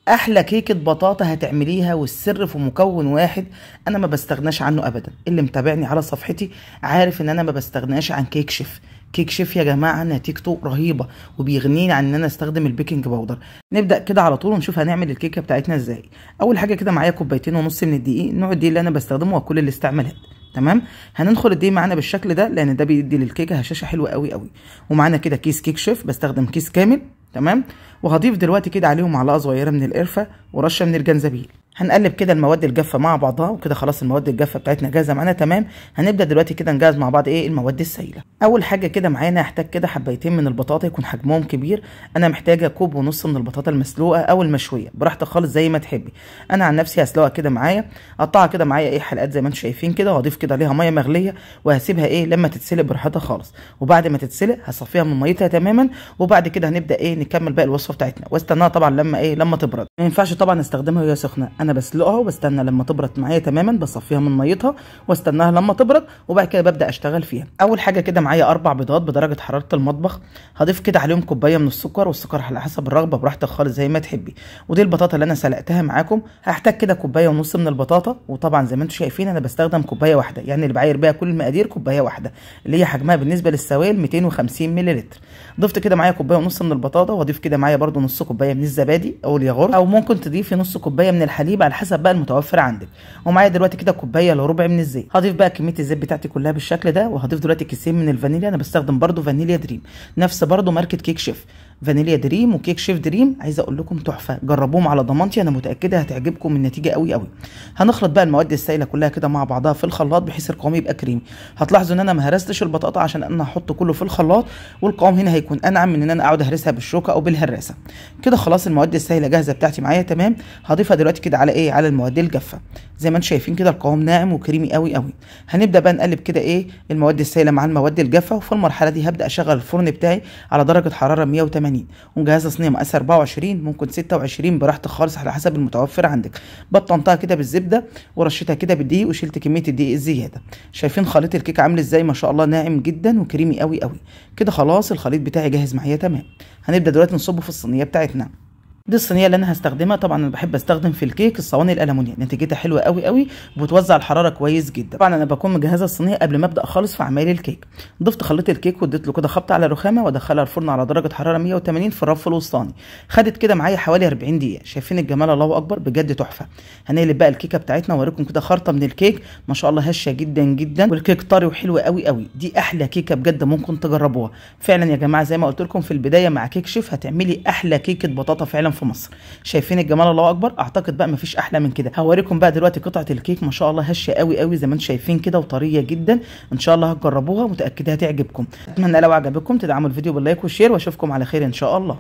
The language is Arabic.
احلى كيكه بطاطا هتعمليها، والسر في مكون واحد انا ما بستغناش عنه ابدا. اللي متابعني على صفحتي عارف ان انا ما بستغناش عن كيك شيف. كيك شيف يا جماعه نتيجته رهيبه، وبيغنيني عن ان انا استخدم البيكنج باودر. نبدا كده على طول ونشوف هنعمل الكيكه بتاعتنا ازاي. اول حاجه كده معايا كوبايتين ونص من الدقيق، نوع الدقيق اللي انا بستخدمه وكل الاستعمالات. تمام، هننخل الدقيق معانا بالشكل ده لان ده بيدي للكيكه هشاشه حلوه قوي قوي. ومعانا كده كيس كيك شيف، بستخدم كيس كامل. تمام، وهضيف دلوقتي كده عليهم معلقه صغيره من القرفه ورشه من الجنزبيل. هنقلب كده المواد الجافه مع بعضها، وكده خلاص المواد الجافه بتاعتنا جاهزه معانا. تمام، هنبدا دلوقتي كده نجهز مع بعض المواد السائله. اول حاجه كده معانا هحتاج كده حبايتين من البطاطا يكون حجمهم كبير. انا محتاجه كوب ونص من البطاطا المسلوقه او المشويه، براحتك خالص زي ما تحبي. انا عن نفسي هسلقها كده معايا، اقطعها كده معايا حلقات زي ما انتم شايفين كده، وهضيف كده عليها ميه مغليه وهسيبها لما تتسلق براحتها خالص. وبعد ما تتسلق هصفيها من ميتها تماما، وبعد كده هنبدا نكمل باقي الوصفه بتاعتنا. واستناها طبعا لما تبرد. ما ينفعش طبعا استخدمها وهي سخنه، انا بسلقها وبستنى لما تبرد معايا تماما، بصفيها من ميتها واستناها لما تبرد، وبعد كده ببدا اشتغل فيها. اول حاجه كده معايا 4 بيضات بدرجه حراره المطبخ، هضيف كده عليهم كوبايه من السكر، والسكر على حسب الرغبه براحتك خالص زي ما تحبي. ودي البطاطا اللي انا سلقتها معاكم. هحتاج كده كوبايه ونص من البطاطا، وطبعا زي ما انتم شايفين انا بستخدم كوبايه واحده، يعني اللي بعاير بيها كل المقادير كوبايه واحده، اللي هي حجمها بالنسبه للسوائل 250 ملل. ضفت كده معايا كوبايه ونص من البطاطا، وهضيف كده معايا برده نص كوبايه من الزبادي او الياغورت، او ممكن تضيفي نص كوبايه من الحليب على حسب بقى المتوفر عندك. ومعايا دلوقتي كده كوبايه الا ربع من الزيت. هضيف بقى كميه الزيت بتاعتي كلها بالشكل ده، وهضيف دلوقتي كيسين من الفانيليا. انا بستخدم برده فانيليا دريم، نفس برده ماركه كيك شيف. فانيليا دريم وكيك شيف دريم، عايزه اقول لكم تحفه، جربوهم على ضمانتي، انا متاكده هتعجبكم النتيجه قوي قوي. هنخلط بقى المواد السائله كلها كده مع بعضها في الخلاط بحيث القوام يبقى كريمي. هتلاحظوا ان انا ما هرستش البطاطا عشان انا هحط كله في الخلاط، والقوام هنا هيكون انعم من ان انا اقعد اهرسها بالشوكه او بالهراسه. كده خلاص المواد السائله جاهزه بتاعتي معايا. تمام، هضيفها دلوقتي كده على على المواد الجافه. زي ما انتم شايفين كده القوام ناعم وكريمي قوي قوي. هنبدا بقى نقلب كده المواد السائله مع المواد الجافه، وفي المرحله دي هبدا اشغل الفرن بتاعي على درجه حراره 180، ومجهزه صينيه مقاس 24 ممكن 26 براحتك خالص على حسب المتوفر عندك. بطنتها كده بالزبده ورشيتها كده بالدقيق، وشلت كميه الدقيق الزياده. شايفين خليط الكيك عامل ازاي؟ ما شاء الله ناعم جدا وكريمي قوي قوي. كده خلاص الخليط بتاعي جاهز معايا. تمام، هنبدا دلوقتي نصبه في الصينيه بتاعتنا. دي الصينيه اللي انا هستخدمها. طبعا انا بحب استخدم في الكيك الصواني الالومنيوم، نتيجتها حلوه قوي قوي وبتوزع الحراره كويس جدا. طبعا انا بكون مجهزه الصينيه قبل ما ابدا خالص في عمايل الكيك. ضفت خليط الكيك واديت له كده خبطه على رخامه، وادخلها الفرن على درجه حراره 180 في الرف الوسطاني. خدت كده معايا حوالي 40 دقيقه. شايفين الجمال؟ الله اكبر بجد تحفه. هنقلب بقى الكيكه بتاعتنا واوريكم كده خرطه من الكيك، ما شاء الله هشه جدا جدا، والكيك طري وحلو قوي قوي. دي احلى كيكه بجد ممكن تجربوها فعلا يا جماعه. زي ما قلت لكم في البدايه مع كيك شيف هتعملي احلى كيكه بطاطا فعلا في مصر. شايفين الجمال؟ الله اكبر. اعتقد بقى مفيش احلى من كده. هوريكم بقى دلوقتي قطعه الكيك، ما شاء الله هشه قوي قوي زي ما انتم شايفين كده، وطريه جدا. ان شاء الله هتجربوها، متاكده هتعجبكم. اتمنى لو عجبكم تدعموا الفيديو باللايك والشير، واشوفكم على خير ان شاء الله.